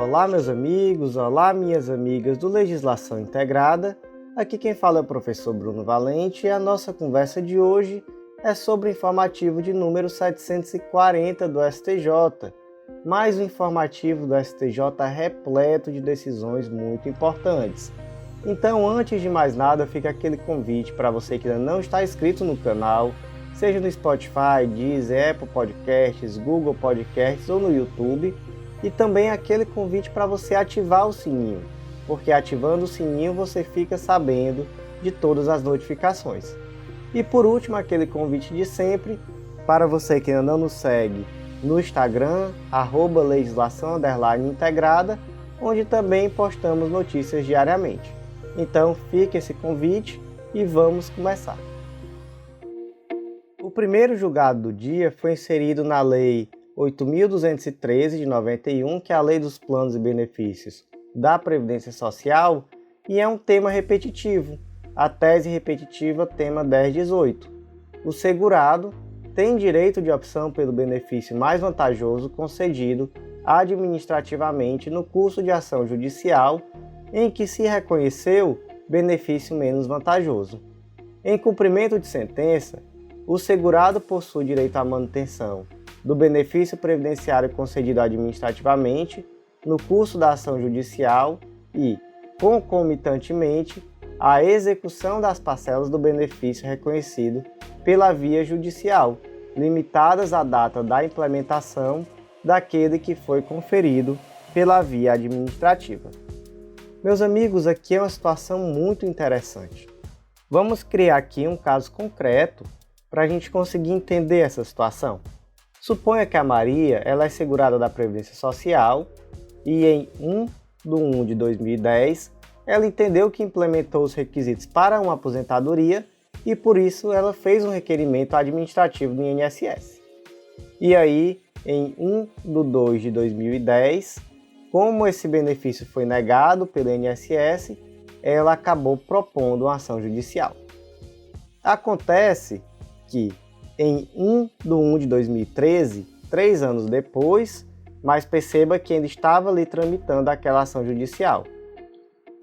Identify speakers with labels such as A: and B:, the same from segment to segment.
A: Olá, meus amigos, olá, minhas amigas do Legislação Integrada. Aqui quem fala é o professor Bruno Valente e a nossa conversa de hoje é sobre o informativo de número 740 do STJ. Mais um informativo do STJ repleto de decisões muito importantes. Então, antes de mais nada, fica aquele convite para você que ainda não está inscrito no canal, seja no Spotify, Deezer, Apple Podcasts, Google Podcasts ou no YouTube, e também aquele convite para você ativar o sininho, porque ativando o sininho você fica sabendo de todas as notificações. E por último, aquele convite de sempre, para você que ainda não nos segue no Instagram, @legislação_integrada, onde também postamos notícias diariamente. Então fica esse convite e vamos começar. O primeiro julgado do dia foi inserido na Lei 8.213 de 91, que é a Lei dos Planos e Benefícios da Previdência Social, e é um tema repetitivo, a tese repetitiva tema 1018. O segurado tem direito de opção pelo benefício mais vantajoso concedido administrativamente no curso de ação judicial em que se reconheceu benefício menos vantajoso. Em cumprimento de sentença, o segurado possui direito à manutenção do benefício previdenciário concedido administrativamente no curso da ação judicial e, concomitantemente, a execução das parcelas do benefício reconhecido pela via judicial, limitadas à data da implementação daquele que foi conferido pela via administrativa. Meus amigos, aqui é uma situação muito interessante. Vamos criar aqui um caso concreto para a gente conseguir entender essa situação. Suponha que a Maria ela é segurada da Previdência Social e em 1/1/2010 ela entendeu que implementou os requisitos para uma aposentadoria e por isso ela fez um requerimento administrativo do INSS. E aí, em 1/2/2010, como esse benefício foi negado pelo INSS, ela acabou propondo uma ação judicial. Acontece que em 1/1/2013, 3 anos depois, mas perceba que ainda estava ali tramitando aquela ação judicial,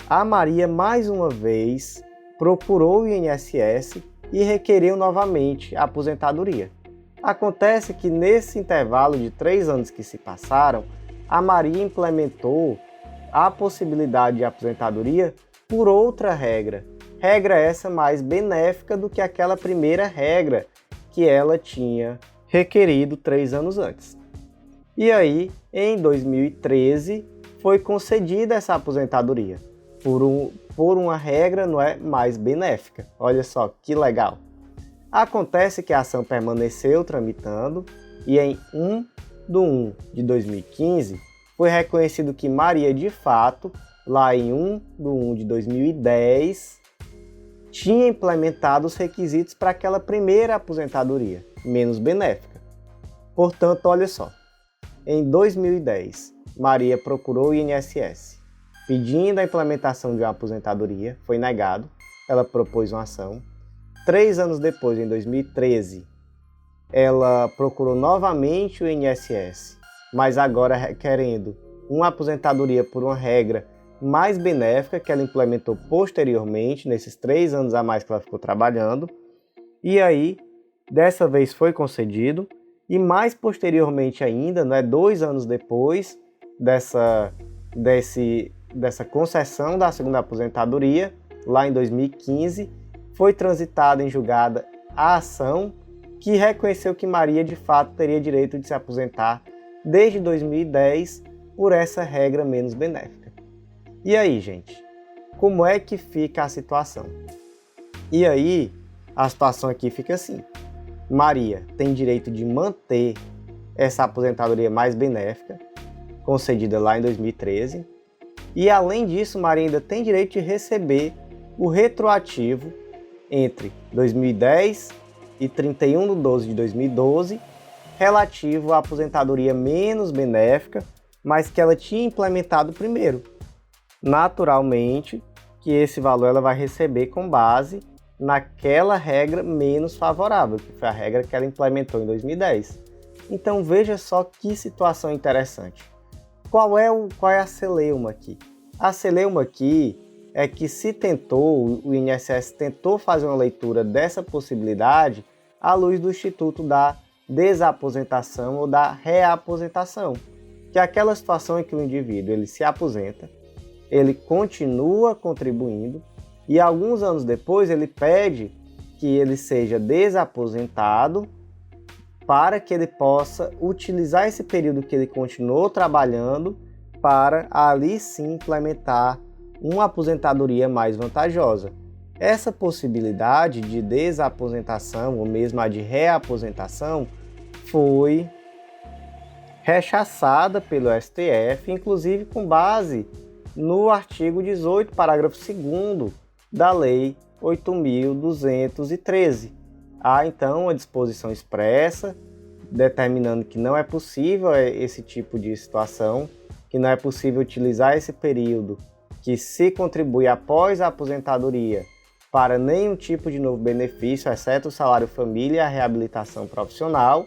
A: a Maria mais uma vez procurou o INSS e requeriu novamente a aposentadoria. Acontece que nesse intervalo de 3 anos que se passaram, a Maria implementou a possibilidade de aposentadoria por outra regra essa mais benéfica do que aquela primeira regra que ela tinha requerido 3 anos antes. E aí, em 2013, foi concedida essa aposentadoria por uma regra mais benéfica. Olha só que legal. Acontece que a ação permaneceu tramitando e em 1/1/2015 foi reconhecido que Maria, de fato, lá em 1/1/2010, tinha implementado os requisitos para aquela primeira aposentadoria, menos benéfica. Portanto, olha só, em 2010, Maria procurou o INSS, pedindo a implementação de uma aposentadoria, foi negado, ela propôs uma ação. 3 anos depois, em 2013, ela procurou novamente o INSS, mas agora requerendo uma aposentadoria por uma regra mais benéfica que ela implementou posteriormente, nesses 3 anos a mais que ela ficou trabalhando. E aí, dessa vez foi concedido, e mais posteriormente ainda, 2 anos depois dessa concessão da segunda aposentadoria, lá em 2015, foi transitada em julgada a ação que reconheceu que Maria de fato teria direito de se aposentar desde 2010 por essa regra menos benéfica. E aí, gente, como é que fica a situação? E aí, a situação aqui fica assim. Maria tem direito de manter essa aposentadoria mais benéfica, concedida lá em 2013, e além disso, Maria ainda tem direito de receber o retroativo entre 2010 e 31/12/2012, relativo à aposentadoria menos benéfica, mas que ela tinha implementado primeiro. Naturalmente, que esse valor ela vai receber com base naquela regra menos favorável, que foi a regra que ela implementou em 2010. Então veja só que situação interessante. Qual é a celeuma aqui? A celeuma aqui é que o INSS tentou fazer uma leitura dessa possibilidade à luz do Instituto da Desaposentação ou da Reaposentação, que é aquela situação em que o indivíduo ele se aposenta, ele continua contribuindo e alguns anos depois ele pede que ele seja desaposentado para que ele possa utilizar esse período que ele continuou trabalhando para ali sim implementar uma aposentadoria mais vantajosa. Essa possibilidade de desaposentação ou mesmo a de reaposentação foi rechaçada pelo STF, inclusive com base no artigo 18, parágrafo 2º da Lei 8.213. Há então uma disposição expressa determinando que não é possível esse tipo de situação, que não é possível utilizar esse período que se contribui após a aposentadoria para nenhum tipo de novo benefício, exceto o salário família e a reabilitação profissional.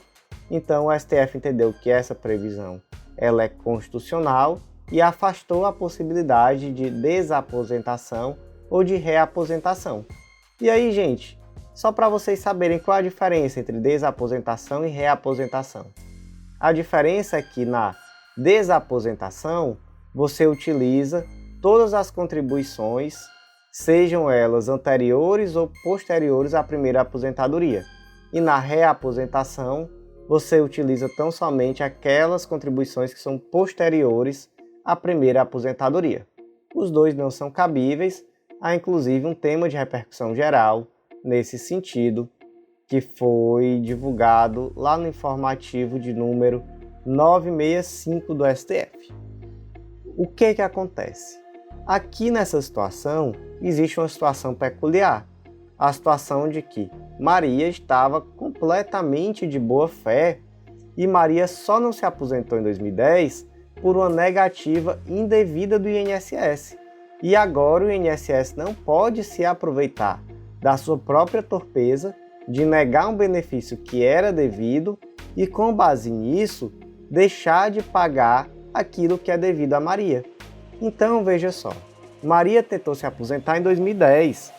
A: Então o STF entendeu que essa previsão ela é constitucional e afastou a possibilidade de desaposentação ou de reaposentação. E aí, gente, só para vocês saberem qual a diferença entre desaposentação e reaposentação. A diferença é que na desaposentação você utiliza todas as contribuições, sejam elas anteriores ou posteriores à primeira aposentadoria. E na reaposentação, você utiliza tão somente aquelas contribuições que são posteriores à primeira aposentadoria. Os dois não são cabíveis, há inclusive um tema de repercussão geral nesse sentido, que foi divulgado lá no informativo de número 965 do STF. O que acontece? Aqui nessa situação, existe uma situação peculiar. A situação de que Maria estava completamente de boa fé e Maria só não se aposentou em 2010 por uma negativa indevida do INSS. E agora o INSS não pode se aproveitar da sua própria torpeza de negar um benefício que era devido e, com base nisso, deixar de pagar aquilo que é devido a Maria. Então, veja só, Maria tentou se aposentar em 2010,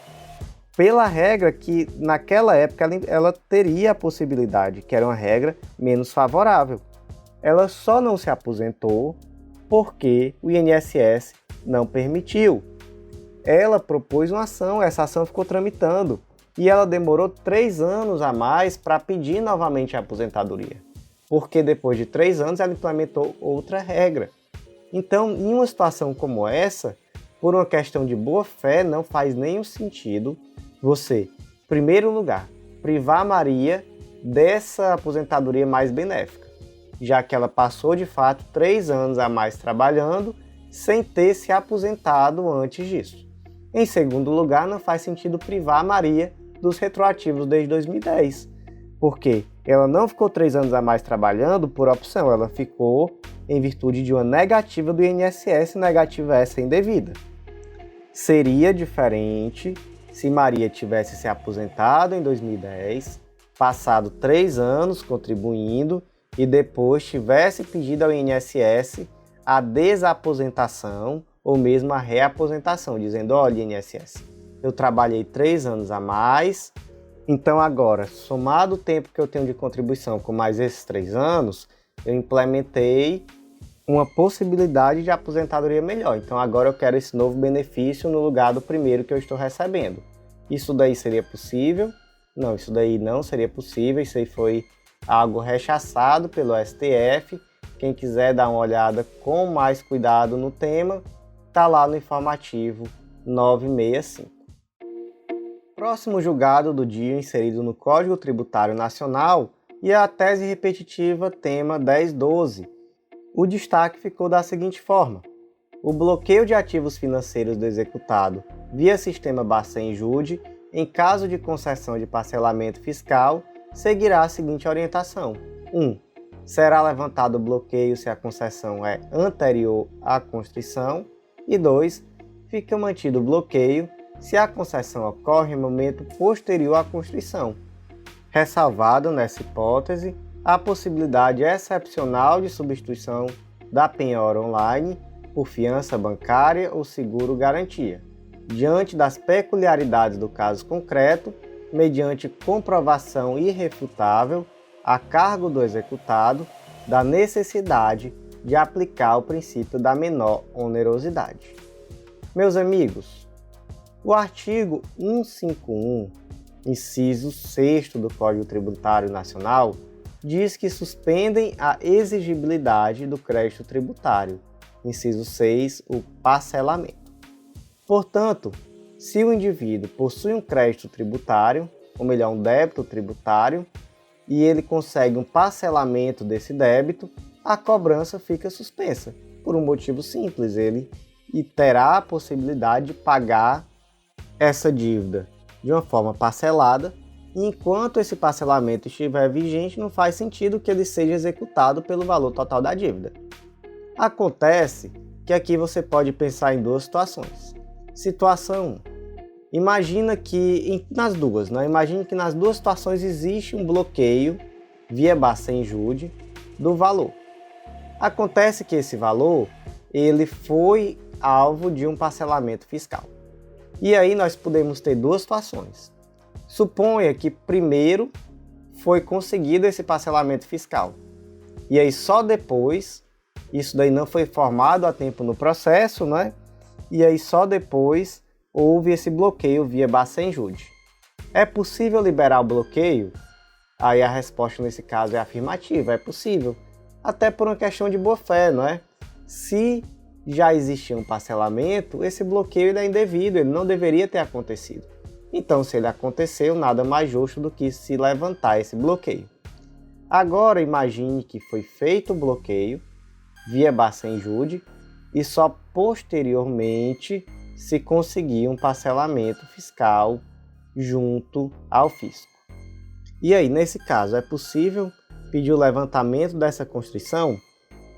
A: pela regra que naquela época ela teria a possibilidade, que era uma regra menos favorável. Ela só não se aposentou porque o INSS não permitiu. Ela propôs uma ação, essa ação ficou tramitando e ela demorou 3 anos a mais para pedir novamente a aposentadoria, porque depois de 3 anos ela implementou outra regra. Então, em uma situação como essa, por uma questão de boa fé, não faz nenhum sentido você, em primeiro lugar, privar Maria dessa aposentadoria mais benéfica, já que ela passou de fato 3 anos a mais trabalhando sem ter se aposentado antes disso. Em segundo lugar, não faz sentido privar Maria dos retroativos desde 2010, porque ela não ficou 3 anos a mais trabalhando por opção, ela ficou em virtude de uma negativa do INSS, negativa essa indevida. Seria diferente se Maria tivesse se aposentado em 2010, passado 3 anos contribuindo e depois tivesse pedido ao INSS a desaposentação ou mesmo a reaposentação, dizendo: olha, INSS, eu trabalhei 3 anos a mais, então agora, somado o tempo que eu tenho de contribuição com mais esses 3 anos, eu implementei uma possibilidade de aposentadoria melhor. Então agora eu quero esse novo benefício no lugar do primeiro que eu estou recebendo. Isso daí seria possível? Não, isso daí não seria possível, isso aí foi algo rechaçado pelo STF. Quem quiser dar uma olhada com mais cuidado no tema, está lá no informativo 965. Próximo julgado do dia inserido no Código Tributário Nacional e a tese repetitiva tema 1012. O destaque ficou da seguinte forma: o bloqueio de ativos financeiros do executado via sistema Bacen-Jude, em caso de concessão de parcelamento fiscal, seguirá a seguinte orientação: 1. Será levantado o bloqueio se a concessão é anterior à constrição. E 2. Fica mantido o bloqueio se a concessão ocorre em momento posterior à constrição, ressalvado, nessa hipótese, a possibilidade excepcional de substituição da penhora online por fiança bancária ou seguro-garantia, diante das peculiaridades do caso concreto, mediante comprovação irrefutável, a cargo do executado, da necessidade de aplicar o princípio da menor onerosidade. Meus amigos, o artigo 151, inciso 6º do Código Tributário Nacional, diz que suspendem a exigibilidade do crédito tributário. Inciso 6, o parcelamento. Portanto, se o indivíduo possui um crédito tributário, ou melhor, um débito tributário, e ele consegue um parcelamento desse débito, a cobrança fica suspensa, por um motivo simples, ele terá a possibilidade de pagar essa dívida de uma forma parcelada, e enquanto esse parcelamento estiver vigente, não faz sentido que ele seja executado pelo valor total da dívida. Acontece que aqui você pode pensar em duas situações. Situação 1. Imagina que Imagine que nas duas situações existe um bloqueio via Bacen-Jude do valor. Acontece que esse valor ele foi alvo de um parcelamento fiscal. E aí nós podemos ter duas situações. Suponha que primeiro foi conseguido esse parcelamento fiscal. E aí só depois, isso daí não foi informado a tempo no processo, né? E aí só depois houve esse bloqueio via Bacen-Jude. É possível liberar o bloqueio? Aí a resposta nesse caso é afirmativa, é possível. Até por uma questão de boa-fé, não é? Se já existia um parcelamento, esse bloqueio é indevido, ele não deveria ter acontecido. Então, se ele aconteceu, nada mais justo do que se levantar esse bloqueio. Agora, imagine que foi feito o bloqueio via Bacen-Jude e só posteriormente se conseguir um parcelamento fiscal junto ao fisco. E aí, nesse caso, é possível pedir o levantamento dessa constrição,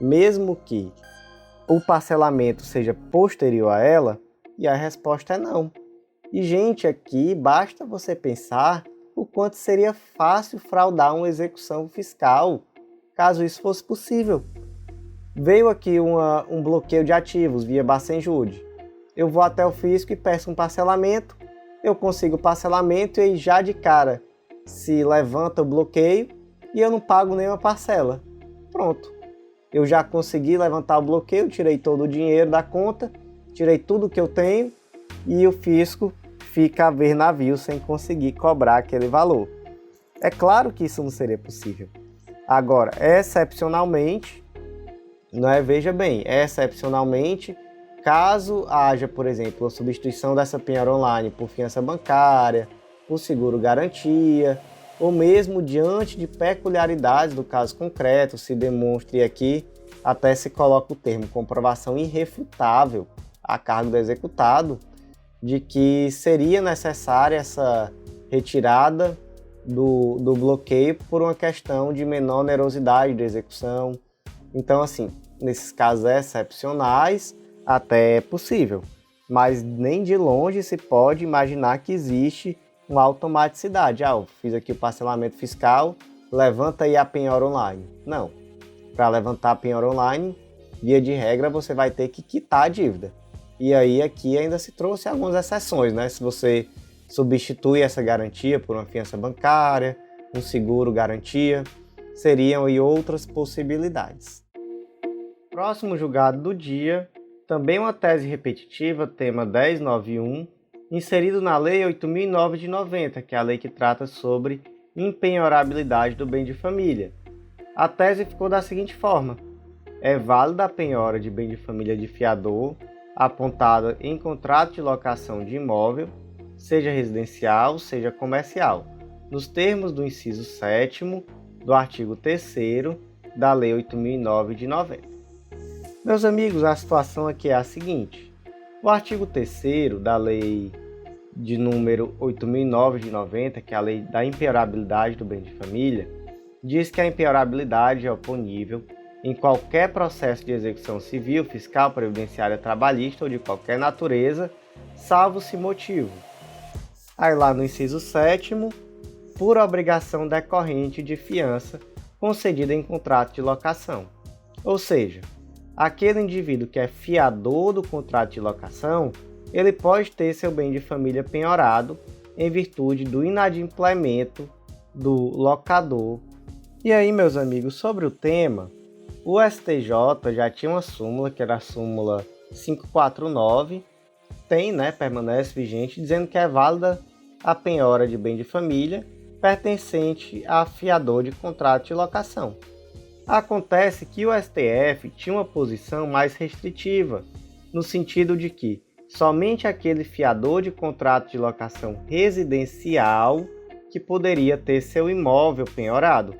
A: mesmo que o parcelamento seja posterior a ela? E a resposta é não. E, gente, aqui basta você pensar o quanto seria fácil fraudar uma execução fiscal, caso isso fosse possível. Veio aqui um bloqueio de ativos via Bacen-Jude. Eu vou até o fisco e peço um parcelamento, eu consigo o parcelamento e aí já de cara se levanta o bloqueio e eu não pago nenhuma parcela. Pronto. Eu já consegui levantar o bloqueio, tirei todo o dinheiro da conta, tirei tudo que eu tenho e o fisco fica a ver navio sem conseguir cobrar aquele valor. É claro que isso não seria possível. Agora, excepcionalmente, veja bem, excepcionalmente, caso haja, por exemplo, a substituição dessa penhora online por fiança bancária, por seguro-garantia, ou mesmo diante de peculiaridades do caso concreto, se demonstre aqui, até se coloca o termo comprovação irrefutável a cargo do executado, de que seria necessária essa retirada do bloqueio por uma questão de menor onerosidade de execução. Então, assim, nesses casos excepcionais, até é possível, mas nem de longe se pode imaginar que existe uma automaticidade. Eu fiz aqui o parcelamento fiscal, levanta aí a penhora online. Não. Para levantar a penhora online, via de regra, você vai ter que quitar a dívida. E aí aqui ainda se trouxe algumas exceções, né? Se você substitui essa garantia por uma fiança bancária, um seguro garantia, seriam aí outras possibilidades. Próximo julgado do dia, também uma tese repetitiva, tema 1091, inserido na Lei 8.009 de 90, que é a lei que trata sobre impenhorabilidade do bem de família. A tese ficou da seguinte forma: é válida a penhora de bem de família de fiador apontada em contrato de locação de imóvel, seja residencial, seja comercial, nos termos do inciso 7º do artigo 3º da Lei 8.009 de 90. Meus amigos, a situação aqui é a seguinte: o artigo 3º da Lei de número 8.009 de 90, que é a Lei da Impenhorabilidade do Bem de Família, diz que a impenhorabilidade é oponível em qualquer processo de execução civil, fiscal, previdenciária, trabalhista ou de qualquer natureza, salvo-se motivo. Aí lá no inciso 7º, por obrigação decorrente de fiança concedida em contrato de locação. Ou seja, aquele indivíduo que é fiador do contrato de locação, ele pode ter seu bem de família penhorado em virtude do inadimplemento do locador. E aí, meus amigos, sobre o tema, o STJ já tinha uma súmula, que era a súmula 549, permanece vigente, dizendo que é válida a penhora de bem de família pertencente a fiador de contrato de locação. Acontece que o STF tinha uma posição mais restritiva, no sentido de que somente aquele fiador de contrato de locação residencial que poderia ter seu imóvel penhorado.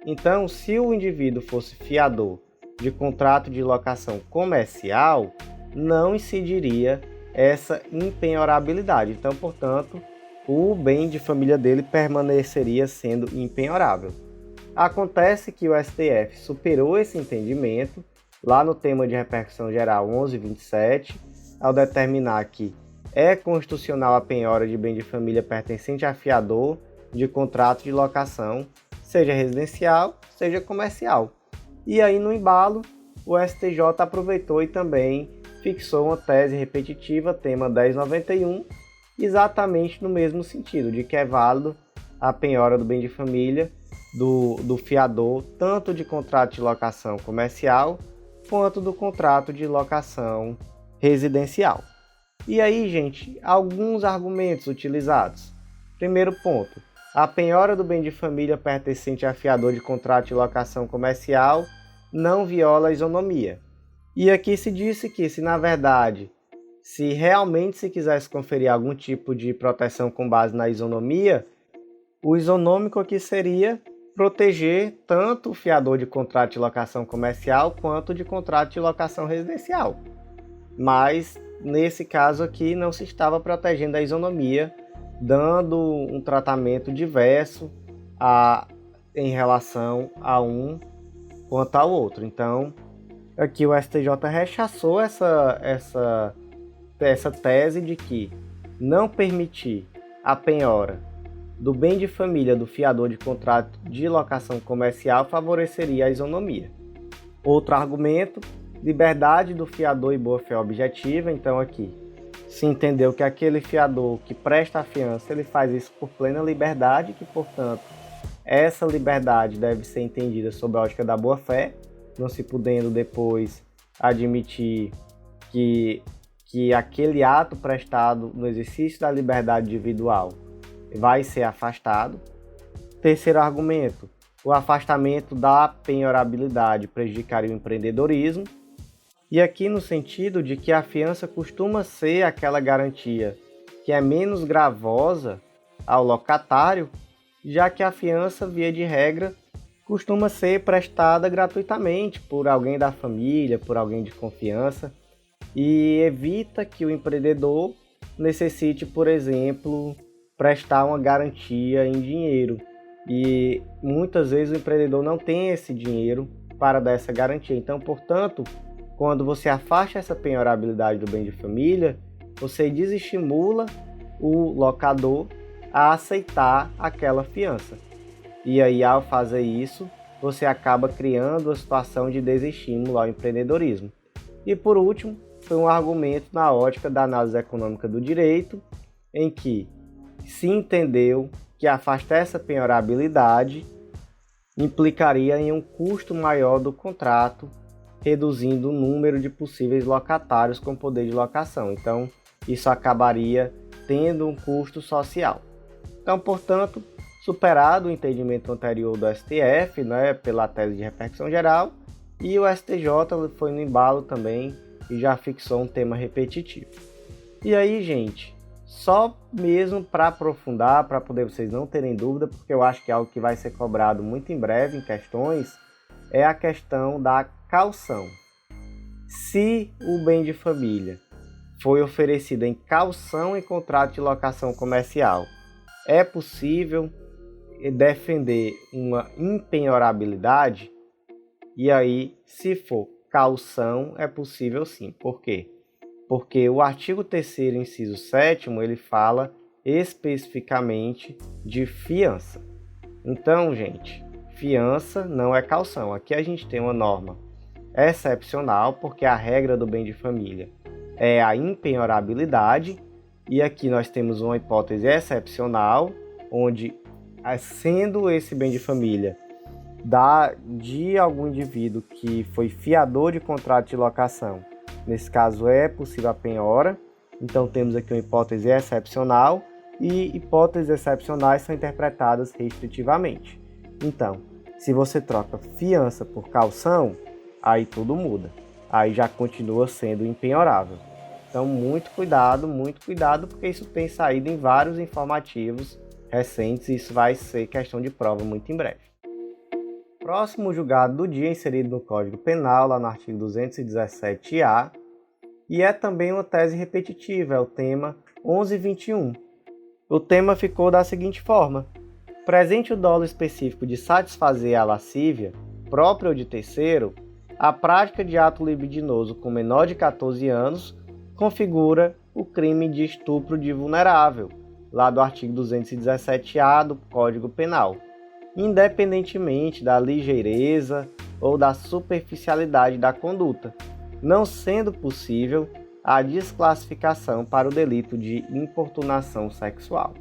A: Então, se o indivíduo fosse fiador de contrato de locação comercial, não incidiria essa impenhorabilidade. Então, portanto, o bem de família dele permaneceria sendo impenhorável. Acontece que o STF superou esse entendimento lá no tema de repercussão geral 1127, ao determinar que é constitucional a penhora de bem de família pertencente a fiador de contrato de locação, seja residencial, seja comercial. E aí, no embalo, o STJ aproveitou e também fixou uma tese repetitiva, tema 1091, exatamente no mesmo sentido, de que é válido a penhora do bem de família do fiador, tanto de contrato de locação comercial, quanto do contrato de locação residencial. E aí, gente, alguns argumentos utilizados. Primeiro ponto, a penhora do bem de família pertencente a fiador de contrato de locação comercial não viola a isonomia. E aqui se disse que, se realmente se quisesse conferir algum tipo de proteção com base na isonomia, o isonômico aqui seria proteger tanto o fiador de contrato de locação comercial quanto de contrato de locação residencial. Mas, nesse caso aqui, não se estava protegendo a isonomia, dando um tratamento diverso em relação a um quanto ao outro. Então, aqui o STJ rechaçou essa tese de que não permitir a penhora do bem de família do fiador de contrato de locação comercial favoreceria a isonomia. Outro argumento, liberdade do fiador e boa-fé objetiva. Então aqui se entendeu que aquele fiador que presta a fiança, ele faz isso por plena liberdade, que, portanto, essa liberdade deve ser entendida sob a ótica da boa-fé, não se podendo depois admitir que aquele ato prestado no exercício da liberdade individual vai ser afastado. Terceiro argumento, o afastamento da penhorabilidade prejudicaria o empreendedorismo. E aqui no sentido de que a fiança costuma ser aquela garantia que é menos gravosa ao locatário, já que a fiança, via de regra, costuma ser prestada gratuitamente por alguém da família, por alguém de confiança, e evita que o empreendedor necessite, por exemplo, prestar uma garantia em dinheiro. E muitas vezes o empreendedor não tem esse dinheiro para dar essa garantia. Então, portanto, quando você afasta essa penhorabilidade do bem de família, você desestimula o locador a aceitar aquela fiança. E aí, ao fazer isso, você acaba criando a situação de desestímulo ao empreendedorismo. E por último, foi um argumento na ótica da análise econômica do direito, em que se entendeu que afastar essa penhorabilidade implicaria em um custo maior do contrato, reduzindo o número de possíveis locatários com poder de locação. Então, isso acabaria tendo um custo social. Então, portanto, superado o entendimento anterior do STF, pela tese de repercussão geral, e o STJ foi no embalo também e já fixou um tema repetitivo. E aí, gente, só mesmo para aprofundar, para poder vocês não terem dúvida, porque eu acho que é algo que vai ser cobrado muito em breve em questões, é a questão da caução. Se o bem de família foi oferecido em caução em contrato de locação comercial, é possível defender uma impenhorabilidade? E aí, se for caução, é possível sim. Por quê? Porque o artigo 3º, inciso 7º, ele fala especificamente de fiança. Então, gente, fiança não é caução. Aqui a gente tem uma norma excepcional, porque a regra do bem de família é a impenhorabilidade, e aqui nós temos uma hipótese excepcional, onde, sendo esse bem de família de algum indivíduo que foi fiador de contrato de locação, nesse caso é possível a penhora. Então temos aqui uma hipótese excepcional, e hipóteses excepcionais são interpretadas restritivamente. Então, se você troca fiança por caução, aí tudo muda. Aí já continua sendo impenhorável. Então muito cuidado, porque isso tem saído em vários informativos recentes e isso vai ser questão de prova muito em breve. Próximo julgado do dia, inserido no Código Penal, lá no artigo 217-A, e é também uma tese repetitiva, é o tema 1121. O tema ficou da seguinte forma: presente o dolo específico de satisfazer a lascívia, própria ou de terceiro, a prática de ato libidinoso com menor de 14 anos configura o crime de estupro de vulnerável, lá do artigo 217-A do Código Penal, independentemente da ligeireza ou da superficialidade da conduta, não sendo possível a desclassificação para o delito de importunação sexual.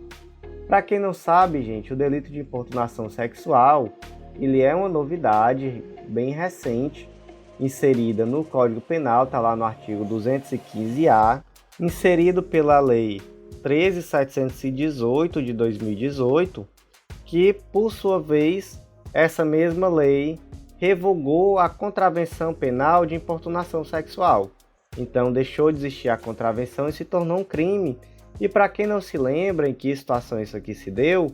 A: Para quem não sabe, gente, o delito de importunação sexual, ele é uma novidade bem recente, inserida no Código Penal, está lá no artigo 215-A, inserido pela Lei 13.718 de 2018, que, por sua vez, essa mesma lei revogou a contravenção penal de importunação sexual. Então deixou de existir a contravenção e se tornou um crime. E para quem não se lembra em que situação isso aqui se deu,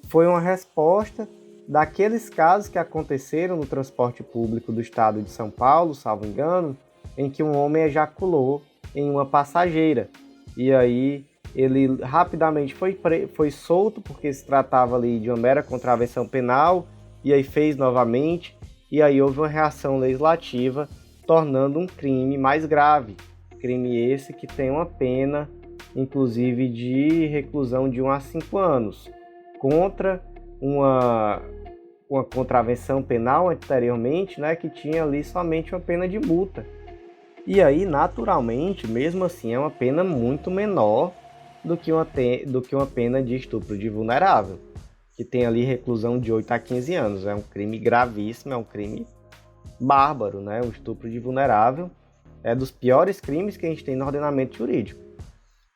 A: foi uma resposta daqueles casos que aconteceram no transporte público do estado de São Paulo, salvo engano, em que um homem ejaculou em uma passageira. E aí ele rapidamente foi solto, porque se tratava ali de uma mera contravenção penal, e aí fez novamente, e aí houve uma reação legislativa, tornando um crime mais grave. Crime esse que tem uma pena, inclusive, de reclusão de 1 a 5 anos, contra uma contravenção penal anteriormente, né, que tinha ali somente uma pena de multa. E aí, naturalmente, mesmo assim, é uma pena muito menor do que uma pena de estupro de vulnerável, que tem ali reclusão de 8 a 15 anos. É um crime gravíssimo, é um crime bárbaro, né? O estupro de vulnerável é dos piores crimes que a gente tem no ordenamento jurídico.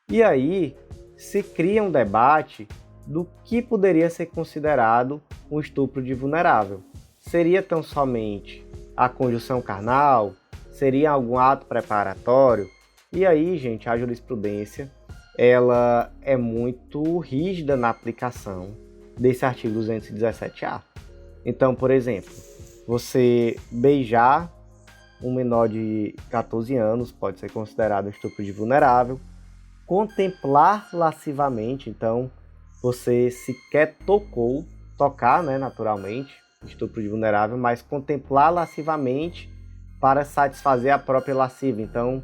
A: E aí se cria um debate do que poderia ser considerado um estupro de vulnerável. Seria tão somente a conjunção carnal? Seria algum ato preparatório? E aí, gente, a jurisprudência ela é muito rígida na aplicação desse artigo 217-A. Então, por exemplo, você beijar um menor de 14 anos pode ser considerado um estupro de vulnerável. Contemplar lascivamente, então, você sequer tocar, né, naturalmente, estupro de vulnerável, mas contemplar lascivamente para satisfazer a própria lascívia. Então,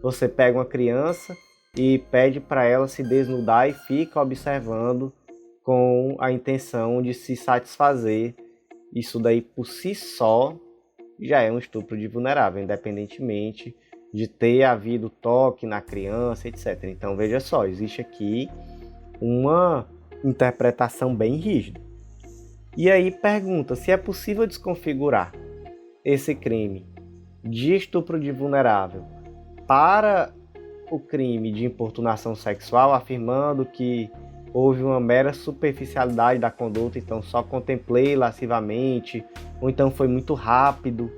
A: você pega uma criança e pede para ela se desnudar e fica observando com a intenção de se satisfazer. Isso daí por si só já é um estupro de vulnerável, independentemente de ter havido toque na criança, etc. Então veja só, existe aqui uma interpretação bem rígida. E aí pergunta se é possível desconfigurar esse crime de estupro de vulnerável para o crime de importunação sexual, afirmando que houve uma mera superficialidade da conduta, então só contemplei lascivamente, ou então foi muito rápido,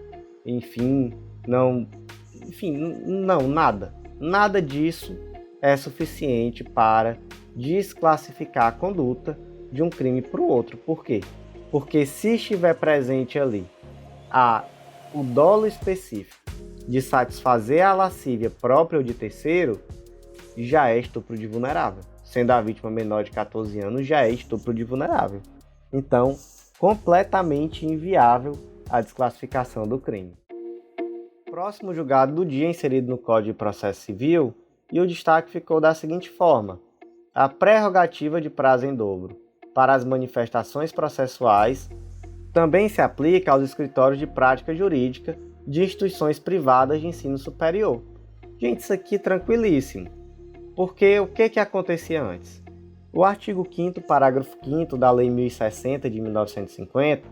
A: nada disso é suficiente para desclassificar a conduta de um crime para o outro. Por quê? Porque se estiver presente ali o dolo específico de satisfazer a lascívia própria ou de terceiro, já é estupro de vulnerável. Sendo a vítima menor de 14 anos, já é estupro de vulnerável. Então, completamente inviável a desclassificação do crime. Próximo julgado do dia, inserido no Código de Processo Civil, e o destaque ficou da seguinte forma: a prerrogativa de prazo em dobro para as manifestações processuais também se aplica aos escritórios de prática jurídica de instituições privadas de ensino superior. Gente, isso aqui é tranquilíssimo, porque o que acontecia antes? O artigo 5º, parágrafo 5º da Lei 1060 de 1950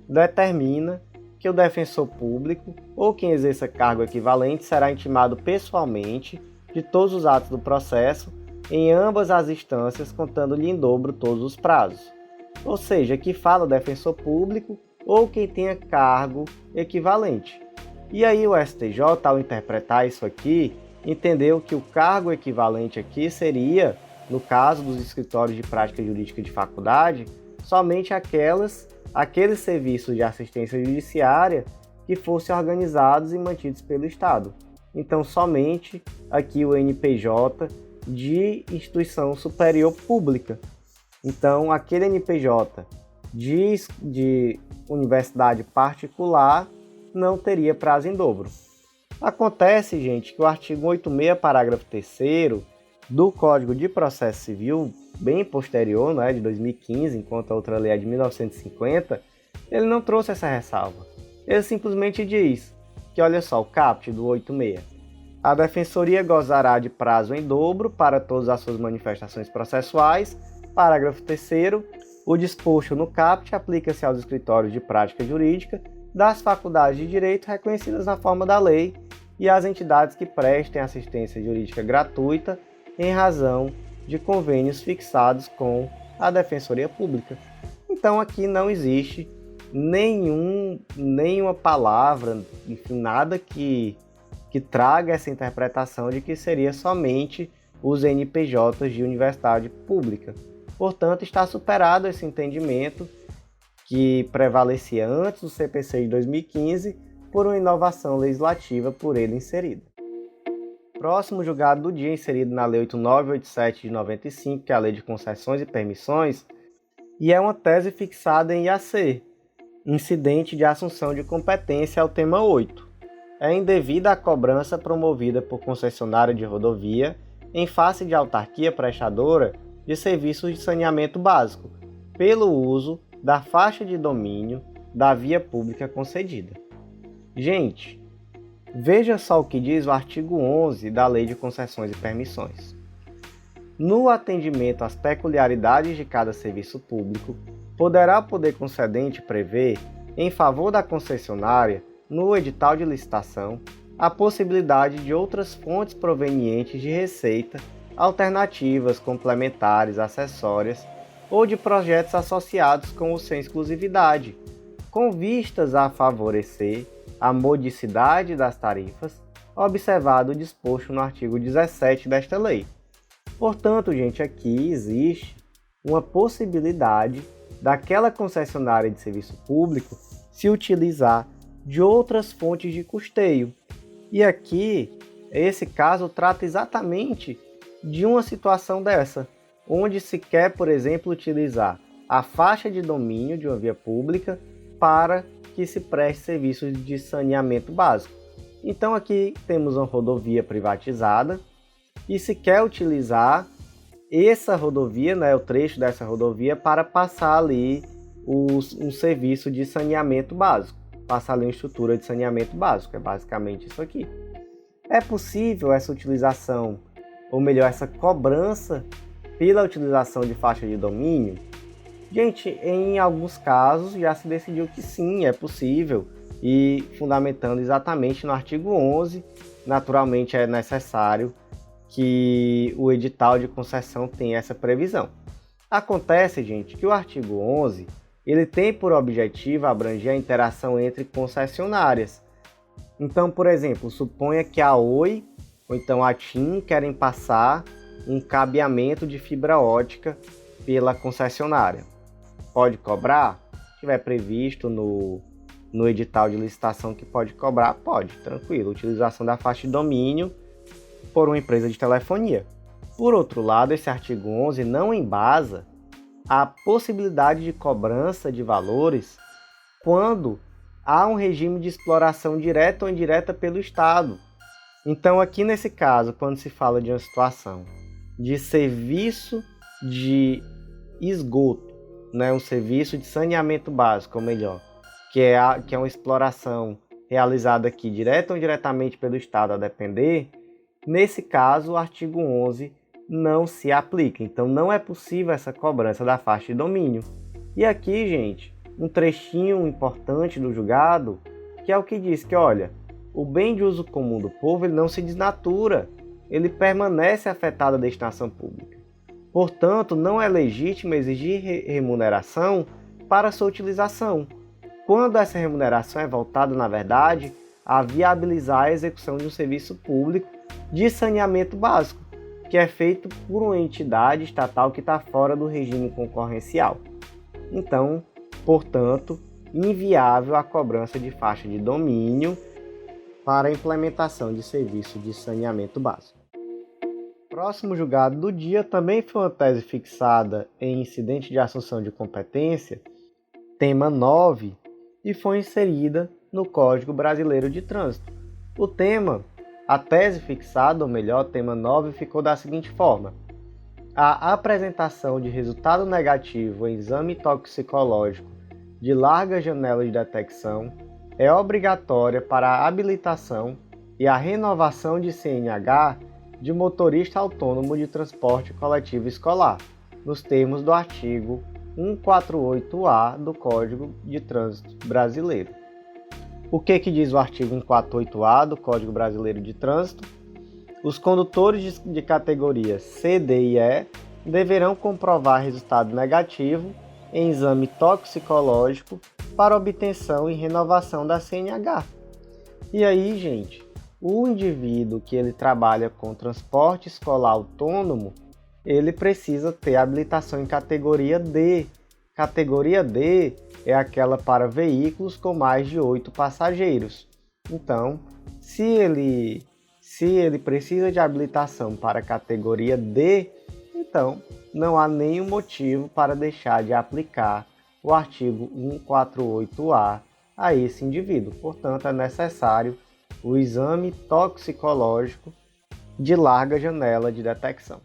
A: determina que o defensor público ou quem exerça cargo equivalente será intimado pessoalmente de todos os atos do processo em ambas as instâncias, contando-lhe em dobro todos os prazos. Ou seja, aqui fala o defensor público ou quem tenha cargo equivalente. E aí o STJ, ao interpretar isso aqui, entendeu que o cargo equivalente aqui seria, no caso dos escritórios de prática jurídica de faculdade, somente aqueles serviços de assistência judiciária que fossem organizados e mantidos pelo Estado. Então, somente aqui o NPJ de instituição superior pública. Então, aquele NPJ de universidade particular não teria prazo em dobro. Acontece, gente, que o artigo 86, parágrafo 3º do Código de Processo Civil, bem posterior, né, de 2015, enquanto a outra lei é de 1950, ele não trouxe essa ressalva. Ele simplesmente diz que, olha só, o caput do 86. A Defensoria gozará de prazo em dobro para todas as suas manifestações processuais. Parágrafo 3º. O disposto no caput aplica-se aos escritórios de prática jurídica das faculdades de direito reconhecidas na forma da lei e às entidades que prestem assistência jurídica gratuita em razão de convênios fixados com a Defensoria Pública. Então aqui não existe nenhuma palavra, enfim, nada que traga essa interpretação de que seria somente os NPJs de universidade pública. Portanto, está superado esse entendimento que prevalecia antes do CPC de 2015 por uma inovação legislativa por ele inserida. Próximo julgado do dia, inserido na Lei 8987 de 95, que é a Lei de Concessões e Permissões, e é uma tese fixada em IAC, incidente de assunção de competência ao tema 8. É indevida a cobrança promovida por concessionária de rodovia em face de autarquia prestadora de serviços de saneamento básico, pelo uso da faixa de domínio da via pública concedida. Gente, veja só o que diz o artigo 11 da Lei de Concessões e Permissões. No atendimento às peculiaridades de cada serviço público, poderá o poder concedente prever, em favor da concessionária, no edital de licitação, a possibilidade de outras fontes provenientes de receita, alternativas, complementares, acessórias ou de projetos associados com o sem exclusividade, com vistas a favorecer a modicidade das tarifas, observado o disposto no artigo 17 desta lei. Portanto, gente, aqui existe uma possibilidade daquela concessionária de serviço público se utilizar de outras fontes de custeio. E aqui, esse caso trata exatamente de uma situação dessa, onde se quer, por exemplo, utilizar a faixa de domínio de uma via pública para que se preste serviços de saneamento básico. Então aqui temos uma rodovia privatizada e se quer utilizar essa rodovia, né, o trecho dessa rodovia, para passar ali um serviço de saneamento básico, passar ali uma estrutura de saneamento básico, é basicamente isso aqui. É possível essa utilização, ou melhor, essa cobrança pela utilização de faixa de domínio? Gente, em alguns casos já se decidiu que sim, é possível, e fundamentando exatamente no artigo 11, naturalmente é necessário que o edital de concessão tenha essa previsão. Acontece, gente, que o artigo 11 ele tem por objetivo abranger a interação entre concessionárias. Então, por exemplo, suponha que a Oi ou então a TIM querem passar um cabeamento de fibra ótica pela concessionária. Pode cobrar? Se tiver previsto no edital de licitação que pode cobrar, pode, tranquilo. Utilização da faixa de domínio por uma empresa de telefonia. Por outro lado, esse artigo 11 não embasa a possibilidade de cobrança de valores quando há um regime de exploração direta ou indireta pelo Estado. Então, aqui nesse caso, quando se fala de uma situação de serviço de esgoto, né, um serviço de saneamento básico, ou melhor, que é uma exploração realizada aqui direta ou indiretamente pelo Estado, a depender, nesse caso o artigo 11 não se aplica. Então não é possível essa cobrança da faixa de domínio. E aqui, gente, um trechinho importante do julgado, que é o que diz que, olha, o bem de uso comum do povo ele não se desnatura, ele permanece afetado à destinação pública. Portanto, não é legítimo exigir remuneração para sua utilização, quando essa remuneração é voltada, na verdade, a viabilizar a execução de um serviço público de saneamento básico, que é feito por uma entidade estatal que está fora do regime concorrencial. Então, portanto, inviável a cobrança de faixa de domínio para a implementação de serviço de saneamento básico. Próximo julgado do dia também foi uma tese fixada em incidente de assunção de competência, tema 9, e foi inserida no Código Brasileiro de Trânsito. O tema, a tese fixada, ou melhor, tema 9, ficou da seguinte forma: a apresentação de resultado negativo em exame toxicológico de larga janela de detecção é obrigatória para a habilitação e a renovação de CNH de motorista autônomo de transporte coletivo escolar, nos termos do artigo 148-A do Código de Trânsito Brasileiro. O que diz o artigo 148-A do Código Brasileiro de Trânsito? Os condutores de categoria C, D e E deverão comprovar resultado negativo em exame toxicológico para obtenção e renovação da CNH. E aí, gente, o indivíduo que ele trabalha com transporte escolar autônomo, ele precisa ter habilitação em categoria D. Categoria D é aquela para veículos com mais de 8 passageiros. Então, se ele precisa de habilitação para a categoria D, então não há nenhum motivo para deixar de aplicar o artigo 148-A a esse indivíduo. Portanto, é necessário o exame toxicológico de larga janela de detecção.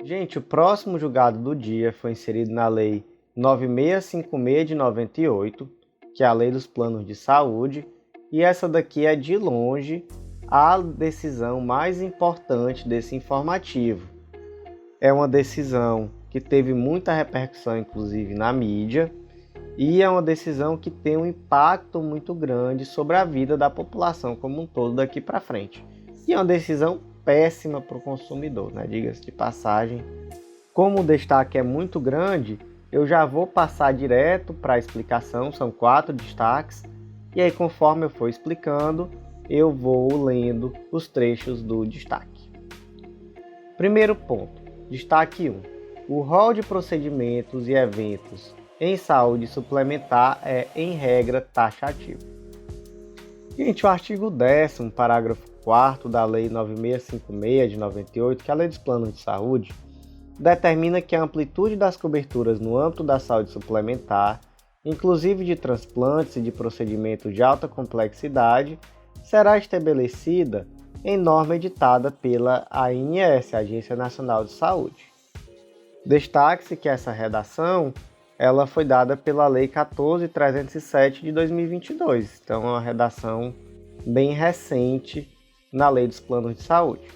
A: Gente, o próximo julgado do dia foi inserido na Lei 9656 de 98, que é a Lei dos Planos de Saúde, e essa daqui é de longe a decisão mais importante desse informativo. É uma decisão que teve muita repercussão, inclusive na mídia, e é uma decisão que tem um impacto muito grande sobre a vida da população como um todo daqui para frente. E é uma decisão péssima para o consumidor, né? Diga-se de passagem. Como o destaque é muito grande, eu já vou passar direto para a explicação, são 4 destaques, e aí conforme eu for explicando, eu vou lendo os trechos do destaque. Primeiro ponto, destaque 1. O rol de procedimentos e eventos em saúde suplementar é, em regra, taxativo. Gente, o artigo 10º, parágrafo 4º da Lei 9656 de 98, que é a Lei dos Planos de Saúde, determina que a amplitude das coberturas no âmbito da saúde suplementar, inclusive de transplantes e de procedimentos de alta complexidade, será estabelecida em norma editada pela ANS, Agência Nacional de Saúde. Destaque-se que essa redação ela foi dada pela Lei 14.307 de 2022, então é uma redação bem recente na Lei dos Planos de Saúde.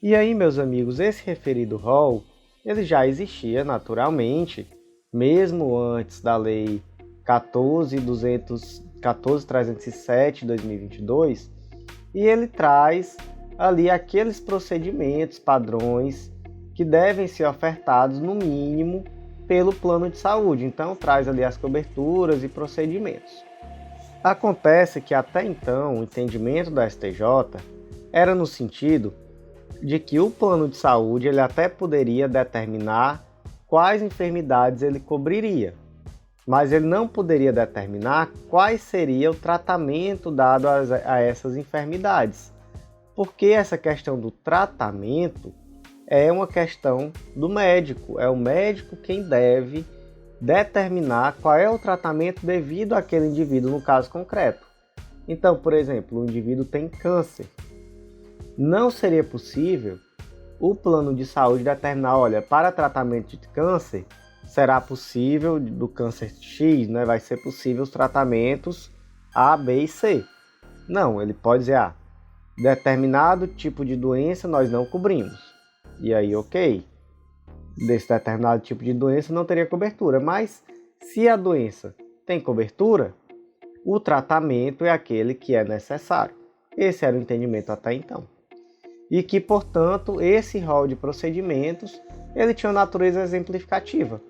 A: E aí, meus amigos, esse referido rol, ele já existia naturalmente, mesmo antes da Lei 14.307 de 2022, e ele traz ali aqueles procedimentos, padrões, que devem ser ofertados no mínimo pelo plano de saúde. Então traz ali as coberturas e procedimentos. Acontece que até então o entendimento da STJ era no sentido de que o plano de saúde ele até poderia determinar quais enfermidades ele cobriria, mas ele não poderia determinar qual seria o tratamento dado a essas enfermidades, porque essa questão do tratamento é uma questão do médico, é o médico quem deve determinar qual é o tratamento devido àquele indivíduo no caso concreto. Então, por exemplo, o indivíduo tem câncer. Não seria possível o plano de saúde determinar, olha, para tratamento de câncer, será possível, do câncer X, né, vai ser possível os tratamentos A, B e C. Não, ele pode dizer, determinado tipo de doença nós não cobrimos. E aí, ok. Desse determinado tipo de doença não teria cobertura. Mas se a doença tem cobertura, o tratamento é aquele que é necessário. Esse era o entendimento até então. E que, portanto, esse rol de procedimentos ele tinha uma natureza exemplificativa.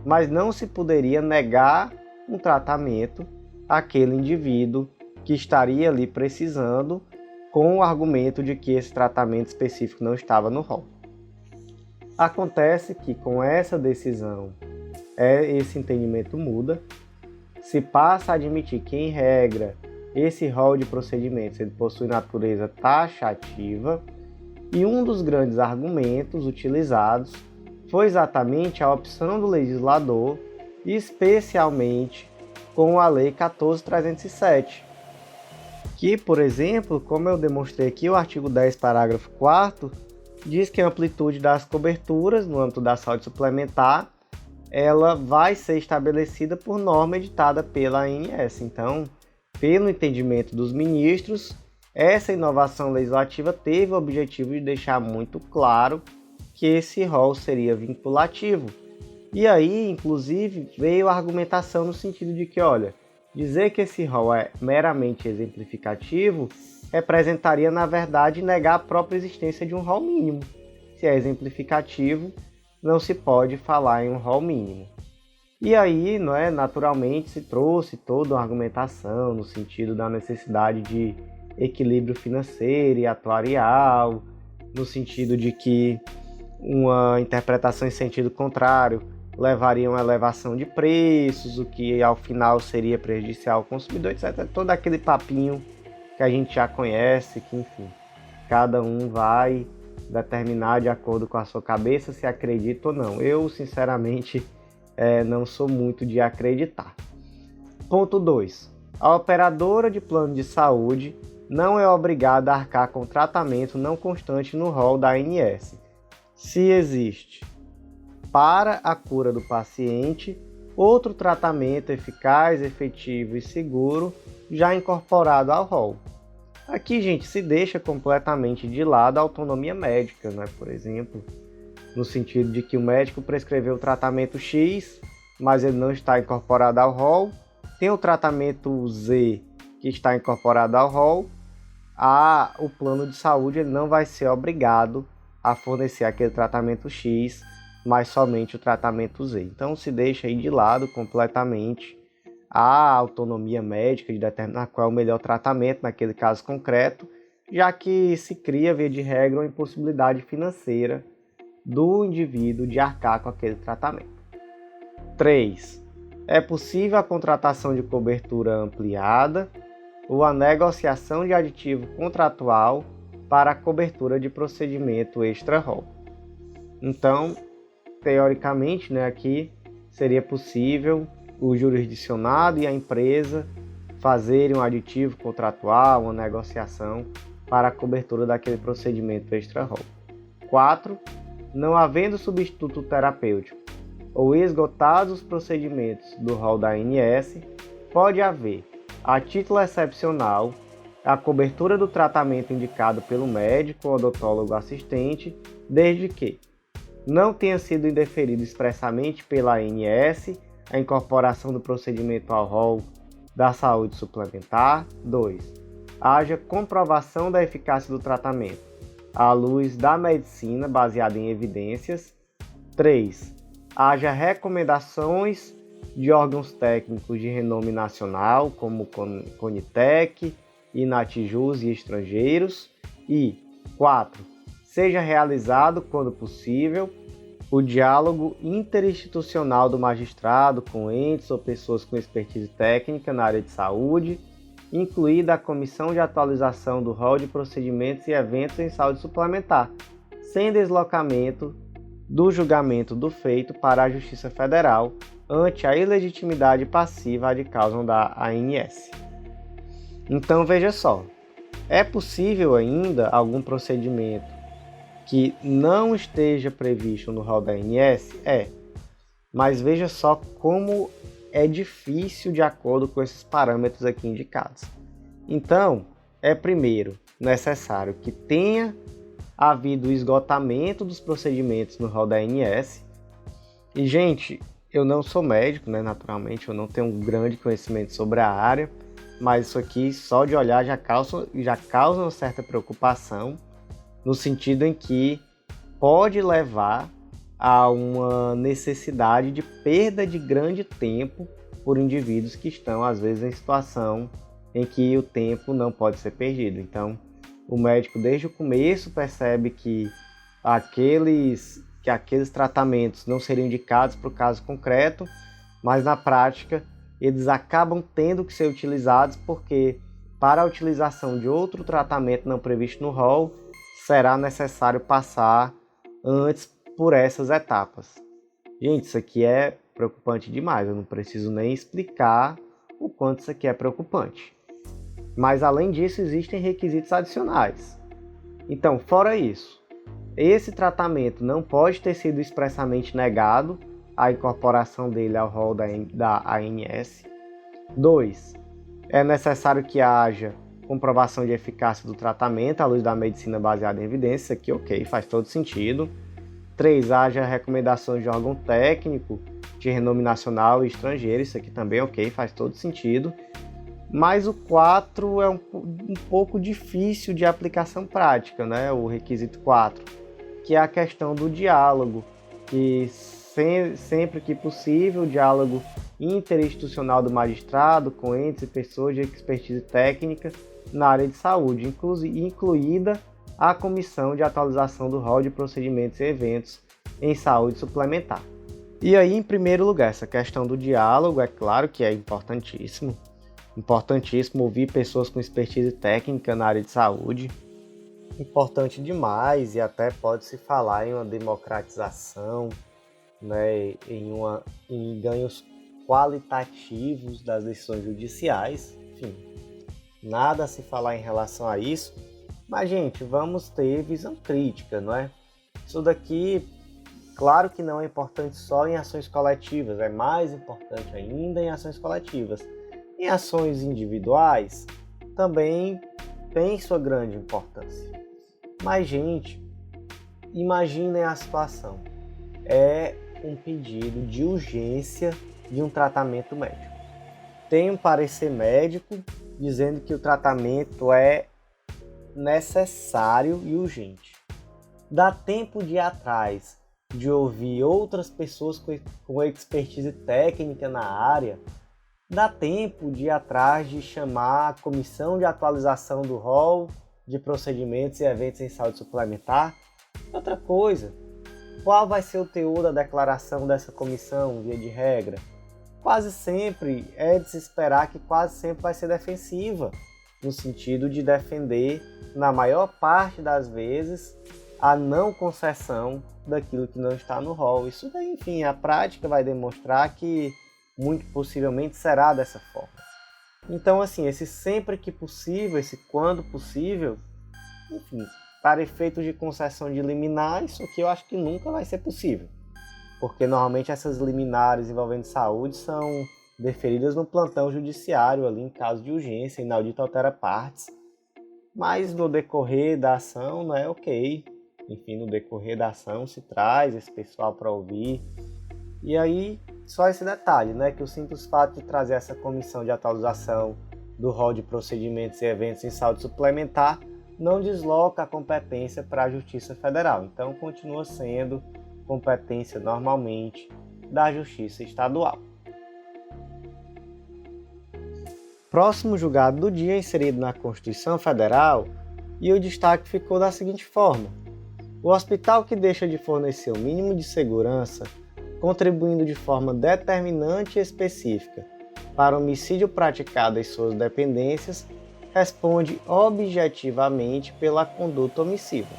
A: Mas não se poderia negar um tratamento àquele indivíduo que estaria ali precisando, com o argumento de que esse tratamento específico não estava no rol. Acontece que com essa decisão, esse entendimento muda, se passa a admitir que, em regra, esse rol de procedimentos ele possui natureza taxativa, e um dos grandes argumentos utilizados foi exatamente a opção do legislador, especialmente com a Lei 14.307, que, por exemplo, como eu demonstrei aqui, o artigo 10, parágrafo 4º, diz que a amplitude das coberturas no âmbito da saúde suplementar ela vai ser estabelecida por norma editada pela ANS. Então, pelo entendimento dos ministros, essa inovação legislativa teve o objetivo de deixar muito claro que esse rol seria vinculativo. E aí, inclusive, veio a argumentação no sentido de que, olha, dizer que esse rol é meramente exemplificativo representaria, na verdade, negar a própria existência de um rol mínimo. Se é exemplificativo, não se pode falar em um rol mínimo. E aí, naturalmente, se trouxe toda uma argumentação no sentido da necessidade de equilíbrio financeiro e atuarial, no sentido de que uma interpretação em sentido contrário levaria a uma elevação de preços, o que ao final seria prejudicial ao consumidor, etc. Todo aquele papinho que a gente já conhece, que enfim, cada um vai determinar de acordo com a sua cabeça se acredita ou não. Eu, sinceramente, não sou muito de acreditar. Ponto 2. A operadora de plano de saúde não é obrigada a arcar com tratamento não constante no rol da ANS, se existe, para a cura do paciente, outro tratamento eficaz, efetivo e seguro já incorporado ao rol. Aqui, gente, se deixa completamente de lado a autonomia médica, por exemplo, no sentido de que o médico prescreveu o tratamento X, mas ele não está incorporado ao rol. Tem o tratamento Z, que está incorporado ao rol. O plano de saúde ele não vai ser obrigado a fornecer aquele tratamento X, mas somente o tratamento Z. Então se deixa aí de lado completamente a autonomia médica de determinar qual é o melhor tratamento naquele caso concreto, já que se cria, via de regra, uma impossibilidade financeira do indivíduo de arcar com aquele tratamento. 3. É possível a contratação de cobertura ampliada ou a negociação de aditivo contratual para a cobertura de procedimento extra-rol. Então, teoricamente, aqui seria possível o jurisdicionado e a empresa fazerem um aditivo contratual, uma negociação para a cobertura daquele procedimento extra-rol. 4. Não havendo substituto terapêutico ou esgotados os procedimentos do rol da ANS, pode haver, a título excepcional, a cobertura do tratamento indicado pelo médico ou odontólogo assistente, desde que não tenha sido indeferido expressamente pela ANS a incorporação do procedimento ao rol da saúde suplementar. 2. Haja comprovação da eficácia do tratamento à luz da medicina baseada em evidências. 3. Haja recomendações de órgãos técnicos de renome nacional, como Conitec, Inatijus e estrangeiros. E 4. Seja realizado, quando possível, o diálogo interinstitucional do magistrado com entes ou pessoas com expertise técnica na área de saúde, incluída a Comissão de Atualização do Rol de Procedimentos e Eventos em Saúde Suplementar, sem deslocamento do julgamento do feito para a Justiça Federal ante a ilegitimidade passiva ad causam da ANS. Então veja só, é possível ainda algum procedimento que não esteja previsto no rol da ANS? Mas veja só como é difícil de acordo com esses parâmetros aqui indicados. Então, é primeiro necessário que tenha havido esgotamento dos procedimentos no rol da ANS. E, gente, eu não sou médico, né? Naturalmente, eu não tenho um grande conhecimento sobre a área, mas isso aqui, só de olhar, já causa uma certa preocupação, no sentido em que pode levar a uma necessidade de perda de grande tempo por indivíduos que estão, às vezes, em situação em que o tempo não pode ser perdido. Então, o médico, desde o começo, percebe que aqueles tratamentos não seriam indicados para o caso concreto, mas, na prática, eles acabam tendo que ser utilizados porque, para a utilização de outro tratamento não previsto no rol, será necessário passar antes por essas etapas. Gente, isso aqui é preocupante demais, eu não preciso nem explicar o quanto isso aqui é preocupante. Mas, além disso, existem requisitos adicionais. Então, fora isso, esse tratamento não pode ter sido expressamente negado, a incorporação dele ao rol da ANS. 2. É necessário que haja comprovação de eficácia do tratamento à luz da medicina baseada em evidência. Isso aqui, ok, faz todo sentido. 3. Haja recomendações de órgão técnico de renome nacional e estrangeiro. Isso aqui também, ok, faz todo sentido. Mas o 4 é um pouco difícil de aplicação prática, né? O requisito 4, que é a questão do diálogo, que sempre que possível, o diálogo interinstitucional do magistrado com entes e pessoas de expertise técnica na área de saúde, incluída a comissão de atualização do rol de procedimentos e eventos em saúde suplementar. E aí, em primeiro lugar, essa questão do diálogo, é claro que é importantíssimo ouvir pessoas com expertise técnica na área de saúde. Importante demais, e até pode-se falar em uma democratização, né, em ganhos qualitativos das decisões judiciais. Enfim, nada a se falar em relação a isso. Mas, gente, vamos ter visão crítica, não é? Isso daqui, claro que não é importante só em ações coletivas, é mais importante ainda em ações coletivas. Em ações individuais, também tem sua grande importância. Mas, gente, imaginem a situação. É um pedido de urgência de um tratamento médico. Tem um parecer médico dizendo que o tratamento é necessário e urgente. Dá tempo de ir atrás, de ouvir outras pessoas com expertise técnica na área. Dá tempo de ir atrás de chamar a comissão de atualização do rol de procedimentos e eventos em saúde suplementar. Outra coisa, qual vai ser o teor da declaração dessa comissão, via de regra? Quase sempre é de se esperar que quase sempre vai ser defensiva, no sentido de defender, na maior parte das vezes, a não concessão daquilo que não está no rol. Isso daí, enfim, a prática vai demonstrar que muito possivelmente será dessa forma. Então, assim, esse sempre que possível, esse quando possível, enfim, para efeitos de concessão de liminar, isso aqui eu acho que nunca vai ser possível. Porque normalmente essas liminares envolvendo saúde são deferidas no plantão judiciário, ali em caso de urgência, inaudito altera partes. Mas no decorrer da ação não é ok. Enfim, no decorrer da ação se traz esse pessoal para ouvir. E aí, só esse detalhe, né, que o simples fato de trazer essa comissão de atualização do rol de procedimentos e eventos em saúde suplementar não desloca a competência para a Justiça Federal. Então, continua sendo competência normalmente da Justiça Estadual. Próximo julgado do dia inserido na Constituição Federal, e o destaque ficou da seguinte forma: o hospital que deixa de fornecer o mínimo de segurança, contribuindo de forma determinante e específica para o homicídio praticado em suas dependências, responde objetivamente pela conduta omissiva.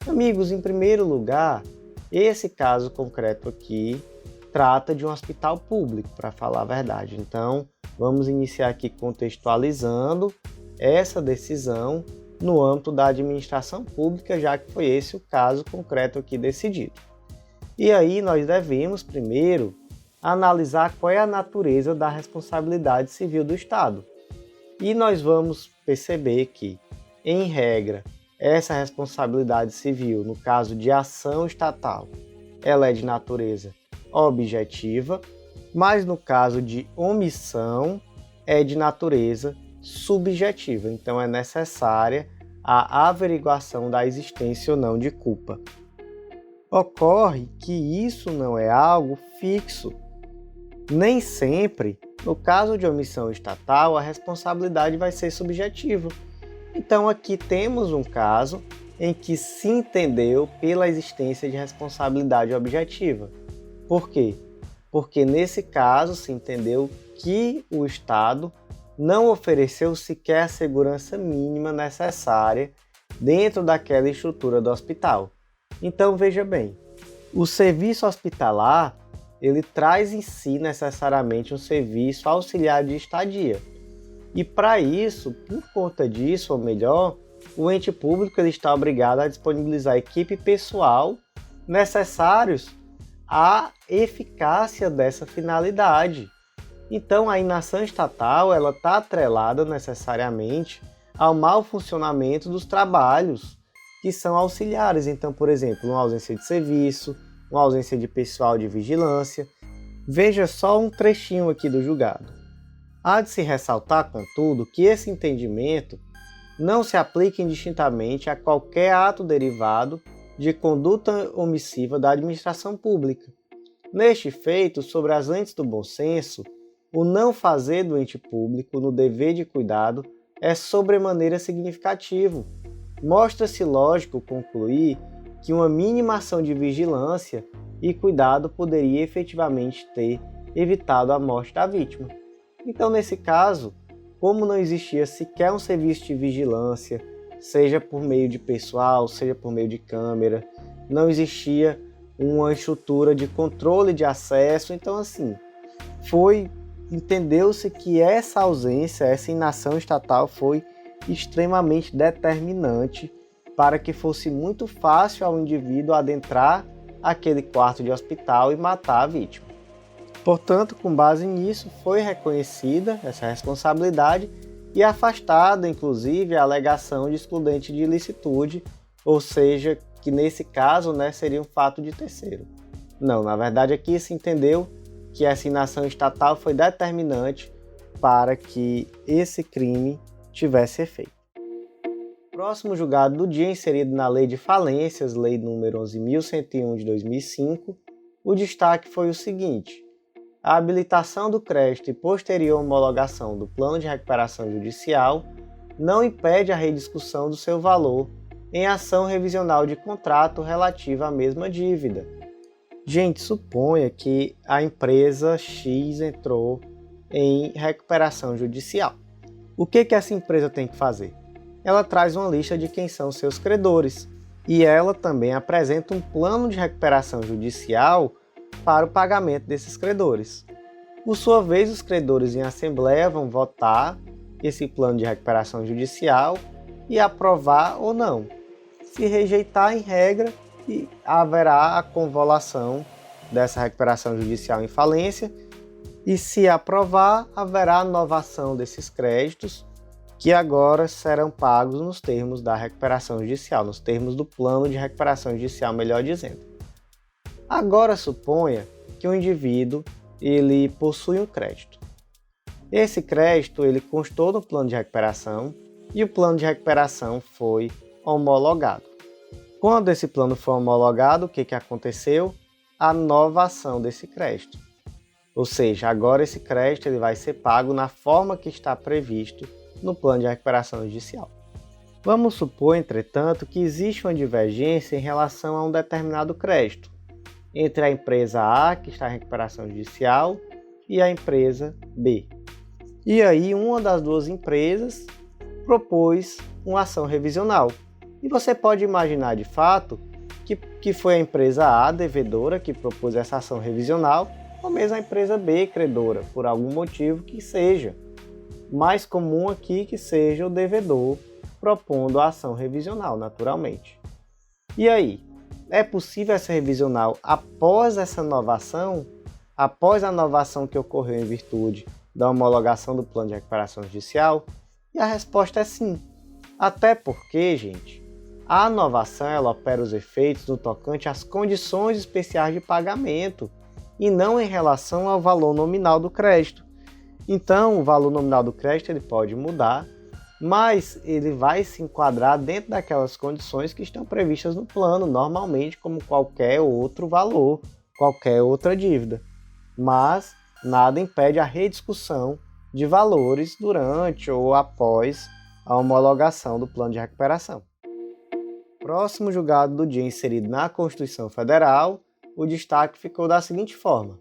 A: Amigos, em primeiro lugar, esse caso concreto aqui trata de um hospital público, para falar a verdade. Então, vamos iniciar aqui contextualizando essa decisão no âmbito da administração pública, já que foi esse o caso concreto aqui decidido. E aí nós devemos primeiro analisar qual é a natureza da responsabilidade civil do Estado. E nós vamos perceber que, em regra, essa responsabilidade civil, no caso de ação estatal, ela é de natureza objetiva, mas no caso de omissão, é de natureza subjetiva. Então é necessária a averiguação da existência ou não de culpa. Ocorre que isso não é algo fixo. Nem sempre, no caso de omissão estatal, a responsabilidade vai ser subjetiva. Então aqui temos um caso em que se entendeu pela existência de responsabilidade objetiva. Por quê? Porque nesse caso se entendeu que o Estado não ofereceu sequer a segurança mínima necessária dentro daquela estrutura do hospital. Então veja bem, o serviço hospitalar ele traz em si necessariamente um serviço auxiliar de estadia. E para isso, por conta disso, ou melhor, o ente público ele está obrigado a disponibilizar equipe pessoal necessários à eficácia dessa finalidade. Então a inação estatal ela está atrelada necessariamente ao mau funcionamento dos trabalhos que são auxiliares. Então, por exemplo, uma ausência de serviço, uma ausência de pessoal de vigilância. Veja só um trechinho aqui do julgado. Há de se ressaltar, contudo, que esse entendimento não se aplica indistintamente a qualquer ato derivado de conduta omissiva da administração pública. Neste feito, sobre as lentes do bom senso, o não fazer do ente público no dever de cuidado é sobremaneira significativo. Mostra-se lógico concluir que uma mínima ação de vigilância e cuidado poderia efetivamente ter evitado a morte da vítima. Então, nesse caso, como não existia sequer um serviço de vigilância, seja por meio de pessoal, seja por meio de câmera, não existia uma estrutura de controle de acesso, então assim, entendeu-se que essa ausência, essa inação estatal foi extremamente determinante para que fosse muito fácil ao indivíduo adentrar aquele quarto de hospital e matar a vítima. Portanto, com base nisso, foi reconhecida essa responsabilidade e afastada, inclusive, a alegação de excludente de ilicitude, ou seja, que nesse caso seria um fato de terceiro. Não, na verdade aqui se entendeu que essa inação estatal foi determinante para que esse crime tivesse efeito. Próximo julgado do dia, inserido na Lei de Falências, Lei nº 11.101 de 2005, o destaque foi o seguinte: a habilitação do crédito e posterior homologação do plano de recuperação judicial não impede a rediscussão do seu valor em ação revisional de contrato relativa à mesma dívida. Gente, suponha que a empresa X entrou em recuperação judicial. O que essa empresa tem que fazer? Ela traz uma lista de quem são seus credores e ela também apresenta um plano de recuperação judicial para o pagamento desses credores. Por sua vez, os credores em assembleia vão votar esse plano de recuperação judicial e aprovar ou não. Se rejeitar, em regra, haverá a convolução dessa recuperação judicial em falência e, se aprovar, haverá a novação desses créditos que agora serão pagos nos termos da recuperação judicial, nos termos do plano de recuperação judicial, melhor dizendo. Agora suponha que o indivíduo ele possui um crédito. Esse crédito ele constou no plano de recuperação e o plano de recuperação foi homologado. Quando esse plano foi homologado, o que aconteceu? A novação desse crédito. Ou seja, agora esse crédito ele vai ser pago na forma que está previsto no plano de recuperação judicial. Vamos supor, entretanto, que existe uma divergência em relação a um determinado crédito entre a empresa A, que está em recuperação judicial, e a empresa B. E aí, uma das duas empresas propôs uma ação revisional. E você pode imaginar, de fato, que foi a empresa A, devedora, que propôs essa ação revisional, ou mesmo a empresa B, credora, por algum motivo que seja. Mais comum aqui que seja o devedor propondo a ação revisional, naturalmente. E aí, é possível essa revisional após essa novação? após a novação que ocorreu em virtude da homologação do plano de recuperação judicial? E a resposta é sim. Até porque, gente, a novação ela opera os efeitos no tocante às condições especiais de pagamento e não em relação ao valor nominal do crédito. Então, o valor nominal do crédito ele pode mudar, mas ele vai se enquadrar dentro daquelas condições que estão previstas no plano, normalmente como qualquer outro valor, qualquer outra dívida. Mas nada impede a rediscussão de valores durante ou após a homologação do plano de recuperação. Próximo julgado do dia inserido na Constituição Federal, o destaque ficou da seguinte forma: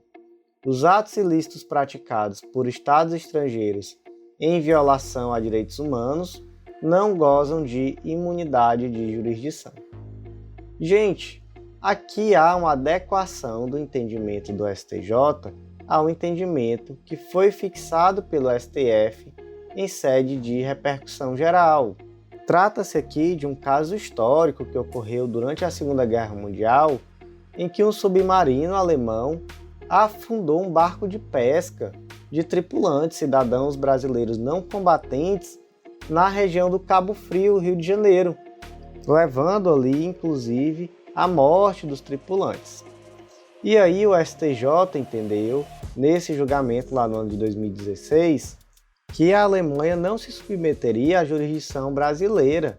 A: os atos ilícitos praticados por estados estrangeiros em violação a direitos humanos não gozam de imunidade de jurisdição. Gente, aqui há uma adequação do entendimento do STJ ao entendimento que foi fixado pelo STF em sede de repercussão geral. Trata-se aqui de um caso histórico que ocorreu durante a Segunda Guerra Mundial, em que um submarino alemão afundou um barco de pesca de tripulantes cidadãos brasileiros não combatentes na região do Cabo Frio, Rio de Janeiro, levando ali, inclusive, a morte dos tripulantes. E aí o STJ entendeu, nesse julgamento lá no ano de 2016, que a Alemanha não se submeteria à jurisdição brasileira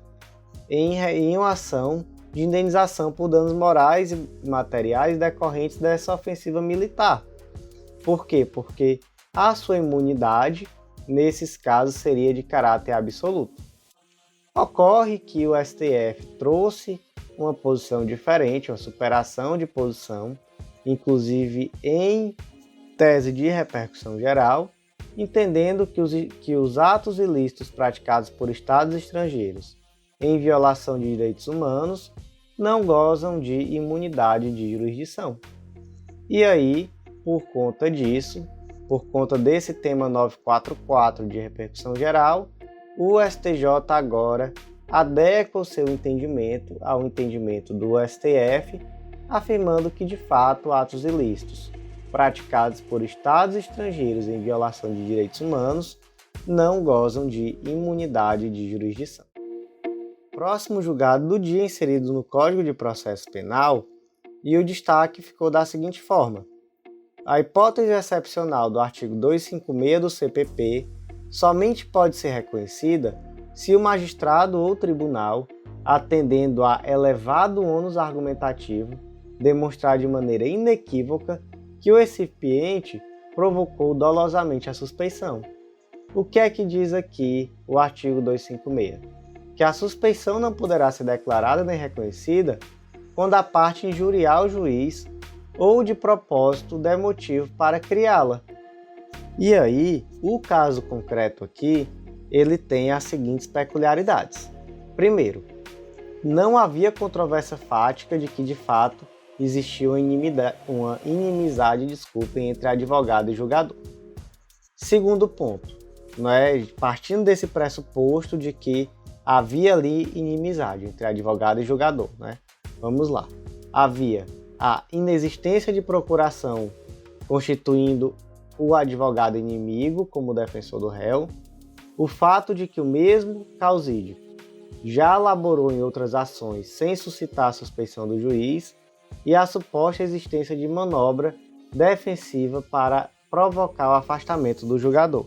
A: em uma ação de indenização por danos morais e materiais decorrentes dessa ofensiva militar. Por quê? Porque a sua imunidade, nesses casos, seria de caráter absoluto. Ocorre que o STF trouxe uma posição diferente, uma superação de posição, inclusive em tese de repercussão geral, entendendo que os atos ilícitos praticados por estados estrangeiros em violação de direitos humanos não gozam de imunidade de jurisdição. E aí, por conta disso, por conta desse tema 944 de repercussão geral, o STJ agora adequa o seu entendimento ao entendimento do STF, afirmando que, de fato, atos ilícitos praticados por estados estrangeiros em violação de direitos humanos não gozam de imunidade de jurisdição. Próximo julgado do dia inserido no Código de Processo Penal, e o destaque ficou da seguinte forma: a hipótese excepcional do artigo 256 do CPP somente pode ser reconhecida se o magistrado ou tribunal, atendendo a elevado ônus argumentativo, demonstrar de maneira inequívoca que o recipiente provocou dolosamente a suspeição. O que é que diz aqui o artigo 256? Que a suspeição não poderá ser declarada nem reconhecida quando a parte injuriar o juiz ou de propósito der motivo para criá-la. E aí, o caso concreto aqui, ele tem as seguintes peculiaridades. Primeiro, não havia controvérsia fática de que, de fato, existia uma inimizade entre advogado e julgador. Segundo ponto, partindo desse pressuposto de que havia ali inimizade entre advogado e julgador. Vamos lá. Havia a inexistência de procuração constituindo o advogado inimigo como defensor do réu, o fato de que o mesmo causídico já laborou em outras ações sem suscitar a suspeição do juiz e a suposta existência de manobra defensiva para provocar o afastamento do julgador.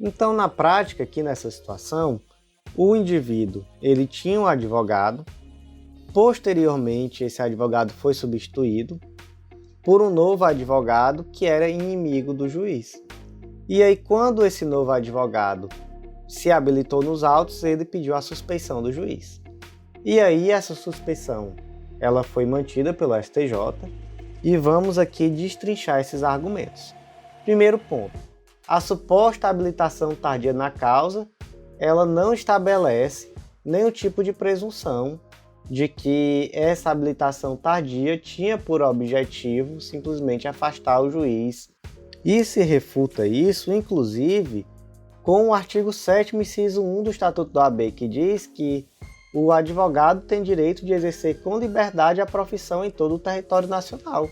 A: Então, na prática, aqui nessa situação, o indivíduo ele tinha um advogado, posteriormente esse advogado foi substituído por um novo advogado que era inimigo do juiz. E aí, quando esse novo advogado se habilitou nos autos, ele pediu a suspeição do juiz. E aí, essa suspeição ela foi mantida pelo STJ e vamos aqui destrinchar esses argumentos. Primeiro ponto, a suposta habilitação tardia na causa, ela não estabelece nenhum tipo de presunção de que essa habilitação tardia tinha por objetivo simplesmente afastar o juiz. E se refuta isso, inclusive, com o artigo 7º, inciso 1 do Estatuto da OAB, que diz que o advogado tem direito de exercer com liberdade a profissão em todo o território nacional.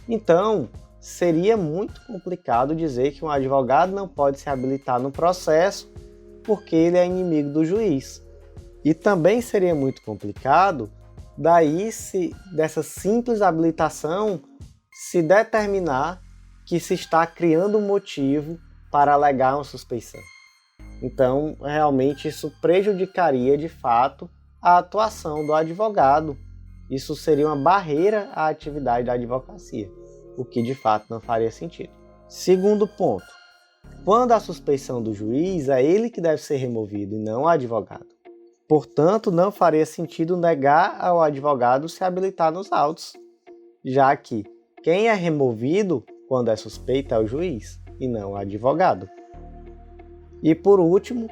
A: Então, seria muito complicado dizer que um advogado não pode se habilitar no processo porque ele é inimigo do juiz. E também seria muito complicado daí se dessa simples habilitação se determinar que se está criando um motivo para alegar uma suspeição. Então, realmente isso prejudicaria de fato a atuação do advogado. Isso seria uma barreira à atividade da advocacia, o que de fato não faria sentido. Segundo ponto, quando a suspeição do juiz, é ele que deve ser removido e não o advogado. Portanto, não faria sentido negar ao advogado se habilitar nos autos, já que quem é removido quando é suspeito é o juiz e não o advogado. E por último,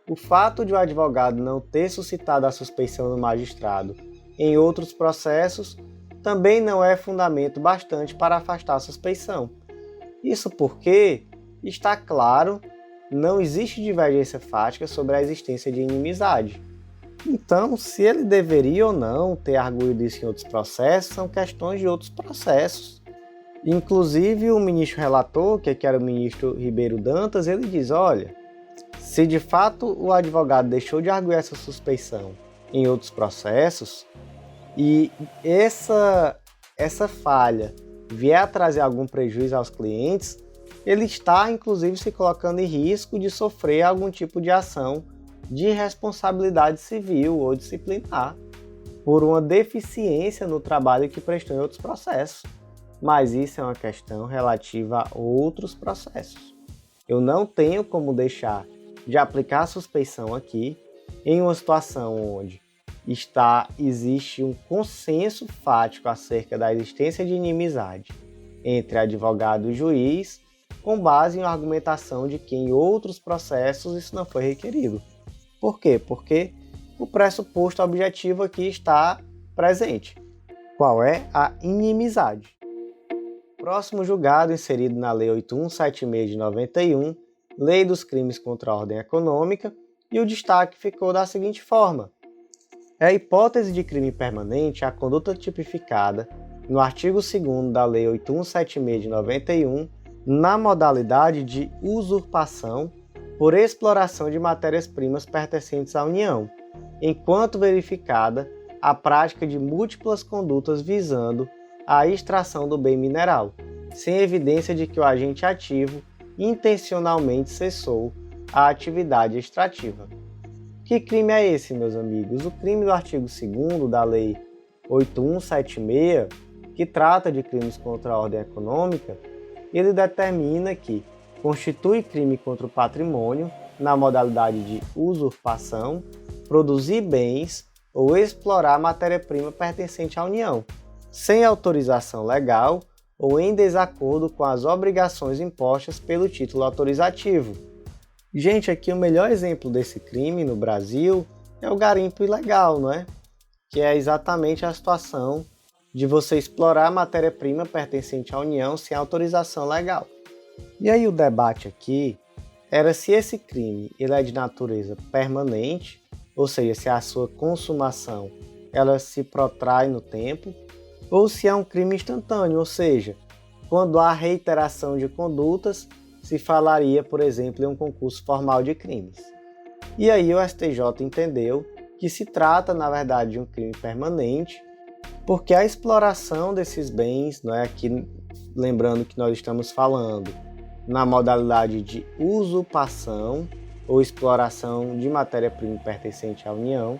A: o fato de o advogado não ter suscitado a suspeição no magistrado em outros processos também não é fundamento bastante para afastar a suspeição. Isso porque, está claro, não existe divergência fática sobre a existência de inimizade. Então, se ele deveria ou não ter arguído isso em outros processos, são questões de outros processos. Inclusive, o ministro relator, que era o ministro Ribeiro Dantas, ele diz, olha, se de fato o advogado deixou de arguir essa suspeição em outros processos, e essa falha vier a trazer algum prejuízo aos clientes, ele está, inclusive, se colocando em risco de sofrer algum tipo de ação de responsabilidade civil ou disciplinar por uma deficiência no trabalho que prestou em outros processos. Mas isso é uma questão relativa a outros processos. Eu não tenho como deixar de aplicar a suspeição aqui em uma situação onde existe um consenso fático acerca da existência de inimizade entre advogado e juiz, com base em uma argumentação de que em outros processos isso não foi requerido. Por quê? Porque o pressuposto objetivo aqui está presente. Qual é a inimizade? Próximo julgado inserido na Lei 8176 de 91, Lei dos Crimes contra a Ordem Econômica, e o destaque ficou da seguinte forma. É a hipótese de crime permanente a conduta tipificada no artigo 2º da Lei 8176 de 91, na modalidade de usurpação por exploração de matérias-primas pertencentes à União, enquanto verificada a prática de múltiplas condutas visando a extração do bem mineral, sem evidência de que o agente ativo intencionalmente cessou a atividade extrativa. Que crime é esse, meus amigos? O crime do artigo 2º da Lei 8176, que trata de crimes contra a ordem econômica, ele determina que constitui crime contra o patrimônio na modalidade de usurpação, produzir bens ou explorar matéria-prima pertencente à União, sem autorização legal ou em desacordo com as obrigações impostas pelo título autorizativo. Gente, aqui o melhor exemplo desse crime no Brasil é o garimpo ilegal, não é? Que é exatamente a situação de você explorar matéria-prima pertencente à União sem autorização legal. E aí o debate aqui era se esse crime ele é de natureza permanente, ou seja, se a sua consumação ela se protrai no tempo, ou se é um crime instantâneo, ou seja, quando há reiteração de condutas, se falaria, por exemplo, em um concurso formal de crimes. E aí o STJ entendeu que se trata, na verdade, de um crime permanente, porque a exploração desses bens, não é aqui, lembrando que nós estamos falando na modalidade de usurpação ou exploração de matéria-prima pertencente à União,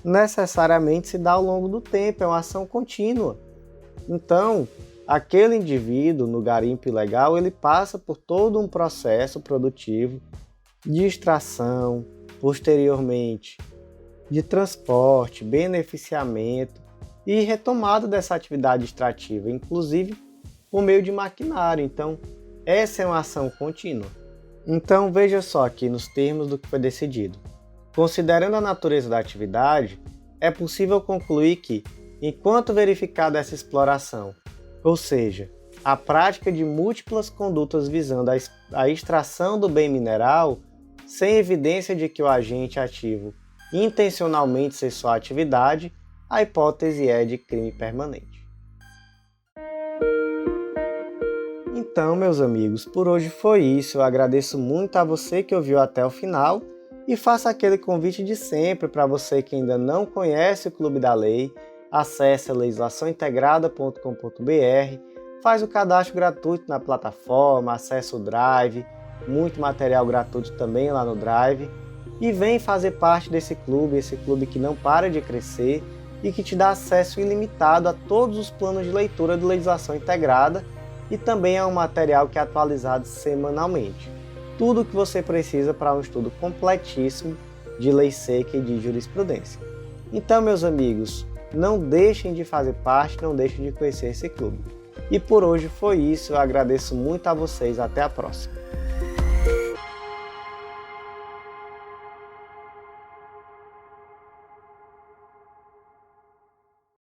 A: necessariamente se dá ao longo do tempo, é uma ação contínua. Então, aquele indivíduo no garimpo ilegal, ele passa por todo um processo produtivo de extração, posteriormente de transporte, beneficiamento e retomada dessa atividade extrativa, inclusive por meio de maquinário. Então, essa é uma ação contínua. Então, veja só aqui nos termos do que foi decidido. Considerando a natureza da atividade, é possível concluir que, enquanto verificada essa exploração, ou seja, a prática de múltiplas condutas visando a extração do bem mineral, sem evidência de que o agente ativo intencionalmente cessou a atividade, a hipótese é de crime permanente. Então, meus amigos, por hoje foi isso. Eu agradeço muito a você que ouviu até o final e faço aquele convite de sempre para você que ainda não conhece o Clube da Lei. Acesse legislaçãointegrada.com.br, faz o cadastro gratuito na plataforma, acessa o Drive, muito material gratuito também lá no Drive, e vem fazer parte desse clube, esse clube que não para de crescer e que te dá acesso ilimitado a todos os planos de leitura de legislação integrada e também a um material que é atualizado semanalmente. Tudo o que você precisa para um estudo completíssimo de lei seca e de jurisprudência. Então, meus amigos, não deixem de fazer parte, não deixem de conhecer esse clube. E por hoje foi isso, eu agradeço muito a vocês, até a próxima.